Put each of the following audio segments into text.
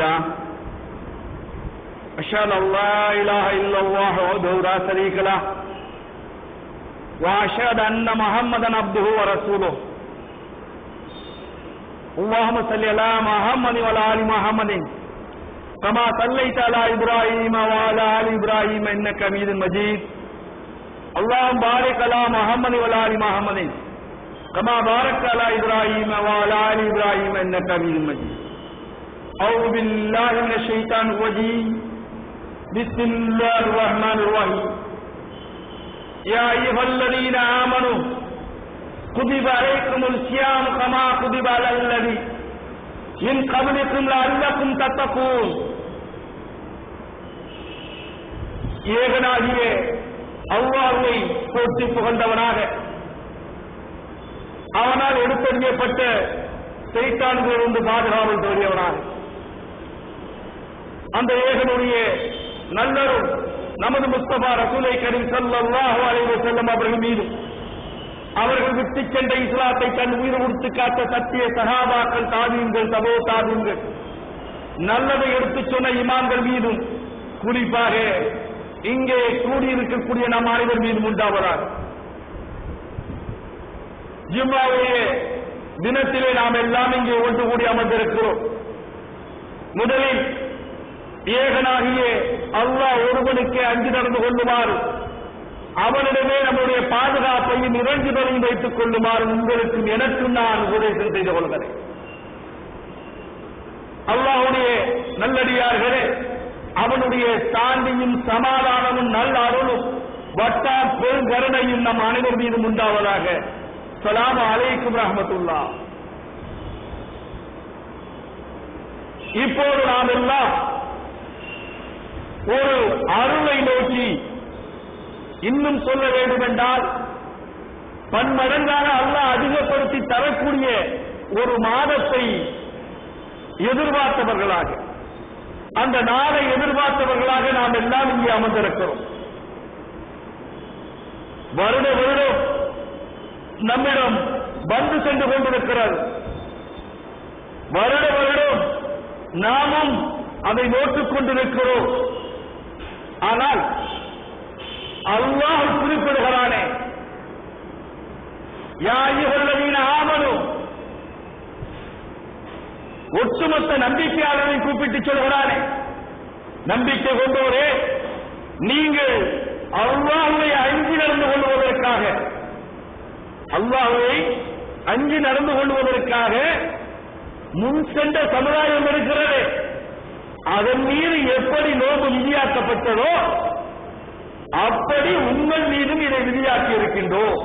لله أشهد أن لا إله إلا الله وحده لا شريك له وأشهد أن محمدا عبده ورسوله اللهم صل على محمد وعلى آل محمد كما صليت على إبراهيم وعلى آل إبراهيم إنك حميد مجيد اللهم بارك على محمد وعلى آل محمد كما باركت على إبراهيم وعلى آل إبراهيم إنك حميد مجيد أعوذ بالله من الشيطان الرجيم بسم الله الرحمن الرحيم يا أيها الذين آمنوا كتب عليكم الصيام كما كتب على الذين من قبلكم لعلكم تتقون ஏகனாகிய அல்லாஹ்வை போற்றி புகழ்ந்தவனாக அவனால் எடுத்தறியப்பட்ட சைத்தான்களிலிருந்து பாதுகாவல் தோழியவனாக அந்த ஏகனுடைய நல்லரும் நமது முஸ்தபா ரசூலை கரீம் ஸல்லல்லாஹு அலைஹி வஸல்லம் அவர்கள் மீது அவர்கள் விட்டு சென்ற இஸ்லாத்தை தன் உயிர் கொடுத்து காத்த சத்திய சஹாபாக்கள் தாபீன்கள் தபோ தாபீன்கள் நல்லதை எடுத்துச் சொன்ன இமாம்கள் மீதும் குறிப்பாக இங்கே கூடியிருக்கக்கூடிய நம் அனைவர் மீதும் உண்டாவதாக. ஜும்ஆவுடைய தினத்திலே நாம் எல்லாம் இங்கே ஒன்று கூடி அமர்ந்திருக்கிறோம். முதலில் ஏகனாகிய அல்லாஹ் ஒருவனுக்கு அஞ்சு நடந்து கொள்ளுமாறு அவனிடமே நம்முடைய பாதுகாப்பையும் இறைஞ்சுதலையும் வைத்துக் கொள்ளுமாறு உங்களுக்கும் எனக்கும் நான் உபதேசம் செய்து கொள்கிறேன். அல்லாஹ்வுடைய நல்லடியார்களே, அவனுடைய சாந்தியும் சமாதானமும் நல்ல அருளும் வட்டா பெருங்கருணையும் நம் அனைவர் மீதும் உண்டாவதாக. ஸலாமு அலைக்கும் ரஹ்மத்துல்லாஹ். இப்போது நாம் எல்லாம் ஒரு அருளை நோக்கி இன்னும் சொல்ல வேண்டும் என்றால் பன்மடங்காக அல்லாஹ் அதிகப்படுத்தி தரக்கூடிய ஒரு மாதத்தை எதிர்பார்த்தவர்களாக, அந்த நாளை எதிர்பார்த்தவர்களாக நாம் எல்லாம் இங்கே அமர்ந்திருக்கிறோம். வருடம் நம்மிடம் வந்து சென்று கொண்டிருக்கிறது. வருடம் நாமும் அதை நோட்டுக் கொண்டிருக்கிறோம். ஆனால் அல்லாஹ் குறிப்பிடுகிறானே, யா அய்யுஹல்லதீன ஆமனு, ஒட்டுமொத்த நம்பிக்கையாளரை கூப்பிட்டு சொல்கிறானே, நம்பிக்கை கொண்டோரே, நீங்கள் அல்லாஹ்வை அஞ்சி நடந்து கொள்வதற்காக, அல்லாஹ்வை அஞ்சி நடந்து கொள்வதற்காக முன் சென்ற சமுதாயம் இருக்கிறது. அதன் மீது எப்படி நோன்பு விதியாக்கப்பட்டதோ அப்படி உங்கள் மீதும் இதை விதியாக்கி இருக்கின்றோம்.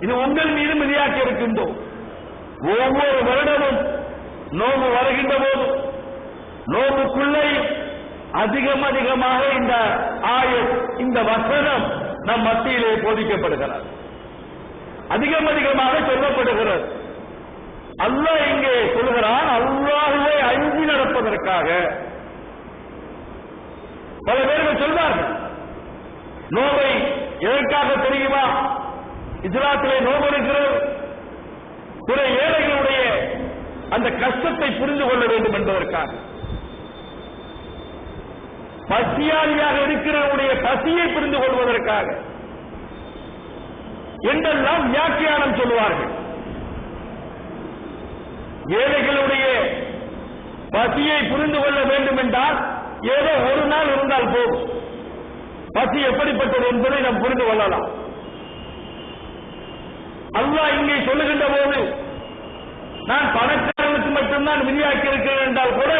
இது உங்கள் மீதும் விதியாக்கி இருக்கின்றோம். ஒவ்வொரு வருடமும் நோன்பு வருகின்ற போது நோன்புக்குள்ளே அதிகமாக இந்த இந்த வசனம் நம் மத்தியிலே போதிக்கப்படுகிறது, அதிகமாக சொல்லப்படுகிறது. அல்லாஹ் இங்கே சொல்கிறான், அல்லாஹ்வை அஞ்சி நடப்பதற்காக. பல பேர்கள் சொல்வார்கள், நோவை எதற்காக தெரியுமா? இஸ்லாத்திலே நோவு இருக்கிறது, பிற ஏழைகளுடைய அந்த கஷ்டத்தை புரிந்து கொள்ள வேண்டும் என்பதற்காக, பசியாளியாக இருக்கிறவருடைய பசியை புரிந்து கொள்வதற்காக என்றெல்லாம் வியாக்கியானம் சொல்லுவார்கள். ஏழைகளுடைய பசியை புரிந்து கொள்ள வேண்டும் என்றால் ஏதோ ஒரு நாள் இருந்தால் போதும், பசி எப்படிப்பட்டது என்பதை நாம் புரிந்து கொள்ளலாம். அல்லாஹ் இங்கே சொல்லுகின்ற போது நான் பணக்காரர்களுக்கு மட்டும்தான் விதியாக்கி இருக்கிறேன் என்றால் கூட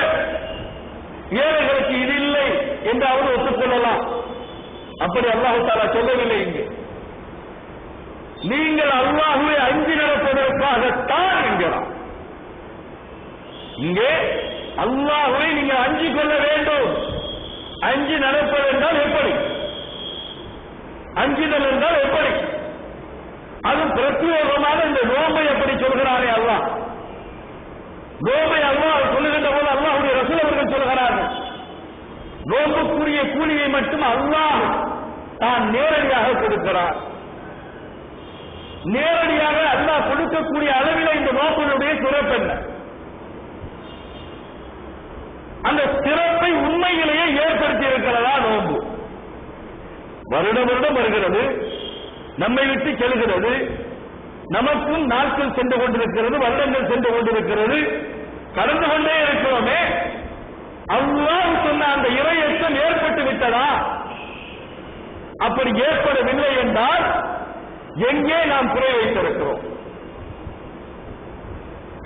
ஏழைகளுக்கு இது இல்லை என்று அவர் ஒத்துக்கொள்ளலாம். அப்படி அல்லாஹ் தஆலா சொல்லவில்லை. இங்கே நீங்கள் அல்லாஹ்வை அஞ்சி நடப்பதற்காகத்தான் என்கிறார். இங்கே அல்லாஹ்வை நீங்கள் அஞ்சிக் கொள்ள வேண்டும். அஞ்சி நடப்பது என்றால் எப்படி? அஞ்சிதல் என்றால் எப்படி? அது பிரத்யேகமாக இந்த நோம்பை எப்படி சொல்கிறாரே அல்லாஹ், நோம்பை அல்லாஹ் சொல்லுகின்ற போது அல்லாஹ்வுடைய ரசூல் அவர்கள் சொல்கிறார்கள், நோம்புக்குரிய கூலியை மட்டும் அல்லாஹ் தான் நேரடியாக கொடுக்கிறார். நேரடியாக அல்லாஹ் கொடுக்கக்கூடிய அளவில் இந்த நோம்பினுடைய சிறப்பு என்ன? அந்த சிறப்பை உண்மையிலேயே ஏற்படுத்தி இருக்கிறதா நோன்பு? வருடம் வருடம் வருகிறது, நம்மை விட்டு செல்கிறது, நமக்கும் நாட்கள் சென்று கொண்டிருக்கிறது, வருடங்கள் சென்று கொண்டிருக்கிறது, கடந்து கொண்டே இருக்கிறோமே. அல்லாஹ் சொன்ன அந்த இறையச்சம் ஏற்பட்டு விட்டதா? அப்படி ஏற்படவில்லை என்றால் எங்கே நாம் குறை வைத்திருக்கிறோம்?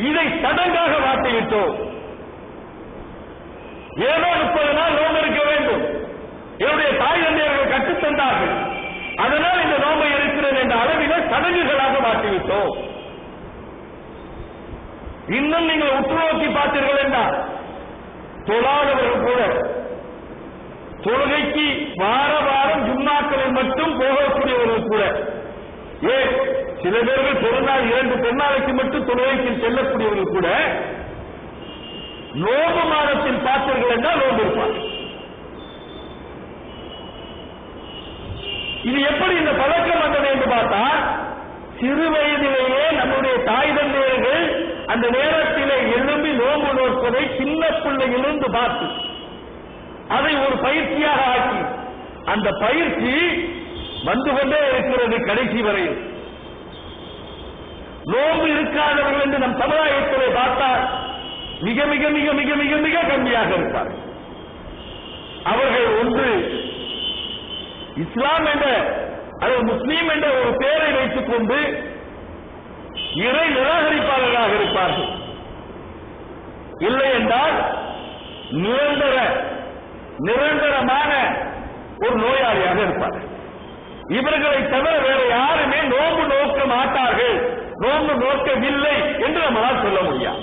இதை சடங்காக மாற்றிவிட்டோம். ஏதோ 30 நாள் நோன்பு இருக்க வேண்டும், என்னுடைய தாய் தந்தையர்கள் கற்றுத்தந்தார்கள், அதனால் இந்த நோன்பை இருக்கிறது என்ற அளவிலே சடங்குகளாக மாற்றிவிட்டோம். இன்னும் நீங்கள் உற்று நோக்கி பார்த்தீர்கள் என்றால் தொழாதவர்கள் கூட தொழுகைக்கு வார வாரம் ஜும்மாக்களில் மட்டும் போகக்கூடியவர்கள் கூட, ஏன் சில பேர்கள் பெருநாள் 2 பெருநாளைக்கு மட்டும் தொழுகைக்கு செல்லக்கூடியவர்கள் கூட நோன்பு மாதத்தில் பார்த்தீர்கள் என்றால் நோன்பு இருப்பார். இது எப்படி இந்த பழக்கம் வந்தது என்று பார்த்தால், சிறு வயதிலேயே நம்முடைய தாய் தந்தையர்கள் அந்த நேரத்திலே எழும்பி நோன்பு நோற்பதை சின்ன பிள்ளையிலிருந்து பார்த்து அதை ஒரு பயிற்சியாக ஆக்கி அந்த பயிற்சி வந்து கொண்டே இருக்கிறது கடைசி வரையில். நோன்பு இருக்காதவர்கள் என்று நம் சமுதாயத்திலே பார்த்தால் மிக மிக மிக மிக மிக மிக கம்மியாக இருப்பார்கள். அவர்கள் ஒன்று இஸ்லாம் என்ற அல்லது முஸ்லீம் என்ற ஒரு பெயரை வைத்துக் கொண்டு இறை நிராகரிப்பாளர்களாக இருப்பார்கள். இல்லை என்றால் நிரந்தரமான ஒரு நோயாளியாக இருப்பார்கள். இவர்களை தவிர வேற யாருமே நோன்பு நோக்க மாட்டார்கள், நோன்பு நோக்கவில்லை என்று நம்மளால் சொல்ல முடியாது.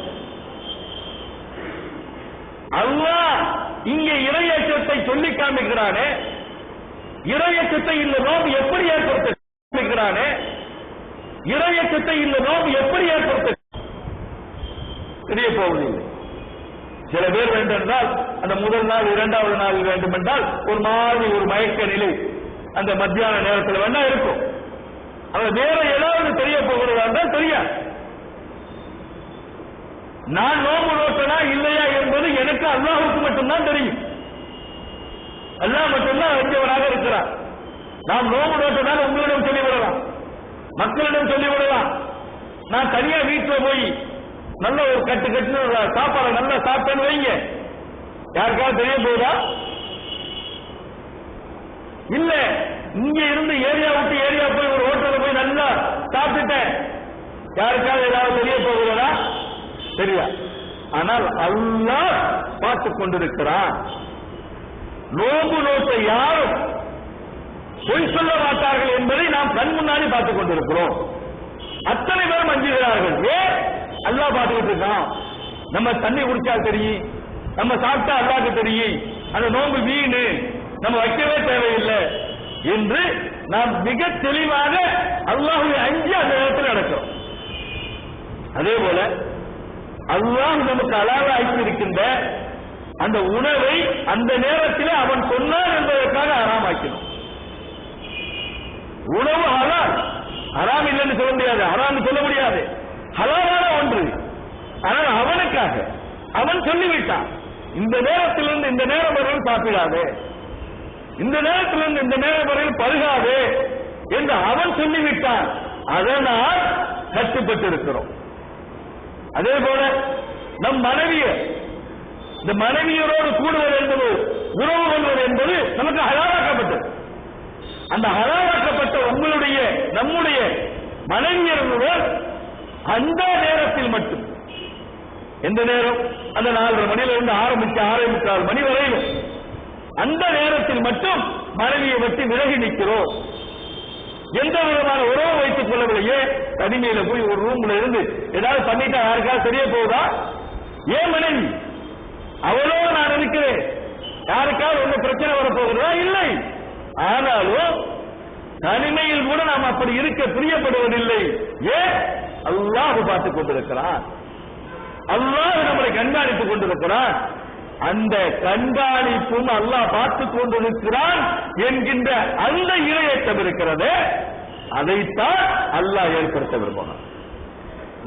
அல்லாஹ் இங்கே இறையச்சத்தை சொல்லி காமிக்கிறானே, இறையச்சத்தை இந்த நோன்பு எப்படி ஏற்படுத்துகிறானே, இறையச்சத்தை இந்த நோன்பு எப்படி ஏற்படுத்த தெரிய போவதில்லை. சில பேர் வேண்டுமென்றால் அந்த முதல் நாள் 2வது நாள் வேண்டுமென்றால் ஒரு மாதிரி ஒரு மயக்க நிலை அந்த மத்தியான நேரத்தில் வேணா இருக்கும். அவர் வேற ஏதாவது தெரிய போகிறதா இருந்தால் தெரியாது. நான் நோன்பு நோட்டனா இல்லையா என்பது எனக்கு அல்லாஹ்வுக்கு மட்டும்தான் தெரியும். அல்லாஹ் மட்டும்தான் அறிந்தவராக இருக்கிறார். நாம் நோன்பு நோட்டனால் உங்களிடம் சொல்லிவிடலாம், மக்களிடம் சொல்லிவிடலாம். நான் தனியா வீட்டில் போய் நல்ல ஒரு கட்டு சாப்பாடு நல்லா சாப்பிட்டேன்னு வைங்க, யாருக்காவது தெரிய போகுதா? இல்ல இங்க இருந்து ஏரியா விட்டு ஏரியா போய் ஒரு ஹோட்டல்ல போய் நல்லா சாப்பிட்டுட்டேன், யாருக்காவது ஏதாவது தெரிய போகிறதா? தெரியா. ஆனால் அல்லாஹ் பார்த்துக் கொண்டிருக்கிறான். நோன்பு நோட்டை யாரும் பொய் சொல்ல மாட்டார்கள் என்பதை நாம் கண் முன்னாடி பார்த்துக் கொண்டிருக்கிறோம். அத்தனை பேரும் அஞ்சுகிறார்கள். ஏன்? அல்லாஹ் பார்த்துக்கிட்டு இருக்கான். நம்ம தண்ணி குடிச்சா தெரியும், நம்ம சாப்பிட்டா அல்லாஹ்க்கு தெரியும், அந்த நோன்பு வீணு, நம்ம வைக்கவே தேவையில்லை என்று நாம் மிக தெளிவாக அல்லாஹ்வை அஞ்சி அந்த நேரத்தில் நடக்கிறோம். அதே போல அல்லாஹ் நமக்கு அலாத ஆக்கியிருக்கின்ற அந்த உணவை அந்த நேரத்தில் அவன் சொன்னான் என்பதற்காக ஹராமாக்கணும். உணவு ஹலால், ஹராம் இல்லைன்னு சொல்ல முடியாது, ஹராம் சொல்ல முடியாது, ஹலாலான ஒன்று. ஆனால் அவனுக்காக அவன் சொல்லிவிட்டான், இந்த நேரத்திலிருந்து இந்த நேரம் வரையில் சாப்பிடாது, இந்த நேரத்திலிருந்து இந்த நேரம் வரையில் பருகாது என்று அவன் சொல்லிவிட்டான். அதனால் கட்டுப்பட்டு இருக்கிறோம். அதே போல நம் இந்த மனைவியரோடு கூடுவது என்பது, உறவு கொள்வது என்பது நமக்கு ஹலாலாக்கப்பட்டது. அந்த ஹலாலாக்கப்பட்ட நம்முடைய மனைவியர்களுடன் அந்த நேரத்தில் மட்டும், எந்த நேரம்? அந்த 4:30 மணியிலிருந்து ஆரம்பிச்சு 6:45 மணி வரையிலும் அந்த நேரத்தில் மட்டும் மனைவியை விட்டு விலகி நிற்கிறோம். எந்த விதமான உறவு வைத்துக் கொள்ளவில்லையே. தனிமையில போய் ஒரு ரூம்ல இருந்து ஏதாவது பண்ணிட்டா யாருக்காவது தெரிய போகுதா? ஏன் மனைவி அவளோடு நான் இருக்கிறேன், யாருக்காவது ஒன்று பிரச்சனை வரப்போகிறதா? இல்லை. ஆனாலும் தனிமையில் கூட நாம் அப்படி இருக்க பிரியப்படுவதில்லை. ஏன்? அல்லாஹ் பார்த்துக் கொண்டிருக்கிறான், அல்லாஹ் நம்மளை கண்காணித்துக் கொண்டிருக்கிறான். அந்த கண்காணிப்பும் அல்லாஹ் பார்த்துக் கொண்டிருக்கிறான் என்கின்ற அந்த இறையச்சம் இருக்கிறது, அதைத்தான் அல்லாஹ் ஏற்படுத்த விரும்புகிறான்.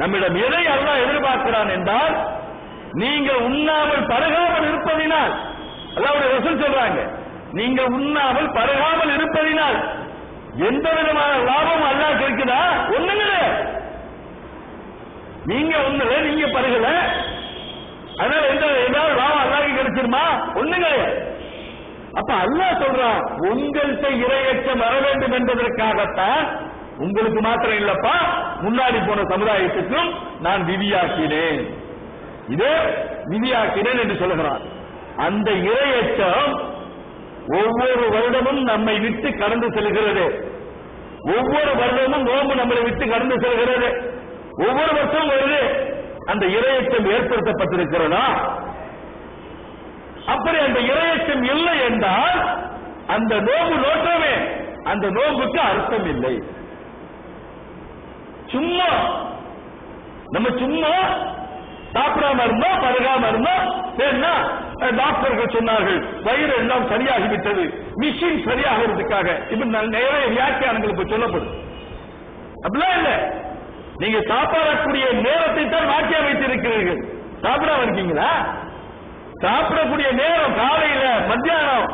நம்மிடம் எதை அல்லாஹ் எதிர்பார்க்கிறான் என்றால், நீங்க உண்ணாமல் பருகாமல் இருப்பதினால், அல்லாஹ்வுடைய ரசூல் சொல்றாங்க, நீங்க உண்ணாமல் பருகாமல் இருப்பதினால் எந்த விதமான லாபம் அல்லாஹ் இருக்குதா? ஒண்ணும் கிடையாது. நீங்க உண்ணல, நீங்க பருகல, அதனால ஏதாவது லாபம் அல்லாஹ்க்கு கிடைச்சிருமா? ஒண்ணும் கிடையாது. அப்ப அல்லாஹ் சொல்றான், உங்கள்கிட்ட இரையச்சம் வர வேண்டும் என்பதற்காகத்தான், உங்களுக்கு மாத்திரம் இல்லப்பா, முன்னாடி போன சமுதாயத்துக்கும் நான் விதியாக்கினேன், இதே விதியாக்கினேன் என்று சொல்லுகிறான். அந்த இரையச்சம் ஒவ்வொரு வருடமும் நம்மை விட்டு கடந்து செல்கிறது. ஒவ்வொரு வருடமும் நோம்பு நம்மளை விட்டு கடந்து செல்கிறது. ஒவ்வொரு வருஷமும் வருது. அந்த இரையச்சம் ஏற்படுத்தப்பட்டிருக்கிறதா? அப்படி அந்த இரையச்சம் இல்லை என்றால் அந்த நோம்பு நோற்றமே, அந்த நோம்புக்கு அர்த்தம் இல்லை. சும்மா நம்ம சும்மா சாப்பிடாம இருந்தோம், பருகாம இருந்தோம், சரின்னா டாக்டர்கள் சொன்னார்கள் வயிறு எல்லாம் சரியாகிவிட்டது, மிஷின் சரியாகிறதுக்காக இப்ப நிறைய வியாக்கியானங்கள் இப்ப சொல்லப்படும். அப்படிலாம் இல்ல. நீங்க சாப்பிடக்கூடிய நேரத்தை தான் மாற்றி வைத்திருக்கிறீர்கள். சாப்பிடாம இருக்கீங்களா? சாப்பிடக்கூடிய நேரம் காலையில, மத்தியானம்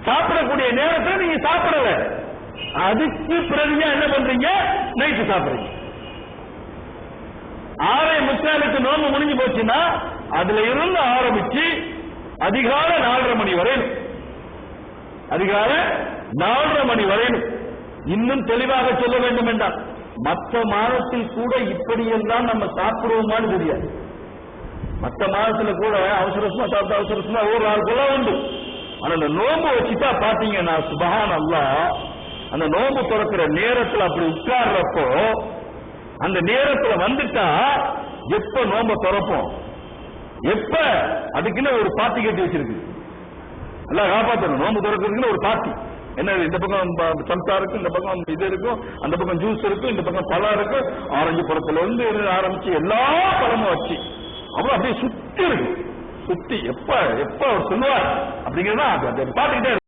சாப்பிடக்கூடிய நேரத்தில் நீங்க சாப்பிடல, அதுக்கு பிறகு என்ன பண்றீங்க? நைட்டு சாப்பிடுறீங்க. 6:30 நோம்பு முடிஞ்சு போச்சுன்னா அதுல இருந்து ஆரம்பிச்சு அதிகாலை 4:30 மணி வரையிலும், அதிகாலை 4:30 மணி வரையிலும். இன்னும் தெளிவாக சொல்ல வேண்டும் என்றால், மற்ற மாதத்தில் கூட இப்படியெல்லாம் நம்ம சாப்பிடுவோமான்னு தெரியாது. மற்ற மாதத்துல கூட அவசரமா சாப்பிட்டு அவசரமா ஒரு நாளுக்குள்ள உண்டு. ஆனா அந்த நோம்பு வச்சுட்டா பாத்தீங்கன்னா சுபஹான் அல்லாஹ், அந்த நோம்பு திறக்கிற நேரத்தில் அப்படி உட்கார்றப்போ அந்த நேரத்துல வந்துட்டா எப்ப நோம்ப திறப்போம், எப்ப அதுக்குன்னு ஒரு பாத்தி கட்டி வச்சிருக்கு. எல்லாம் காப்பாற்றணும். நோம்பு திறக்கிறதுக்குன்னு ஒரு பாத்தி. என்ன, இந்த பக்கம் சம்சா இருக்கு, இந்த பக்கம் இது இருக்கும், அந்த பக்கம் ஜூஸ் இருக்கும், இந்த பக்கம் பழம் இருக்கு, ஆரஞ்சு பழத்துல இருந்து ஆரம்பிச்சு எல்லா பழமும் வச்சு அவ்வளவு அப்படியே சுத்தி இருக்கு. சுத்தி எப்ப எப்ப அவர் சொல்லுவார் அப்படிங்கிறதா பாத்துக்கிட்டே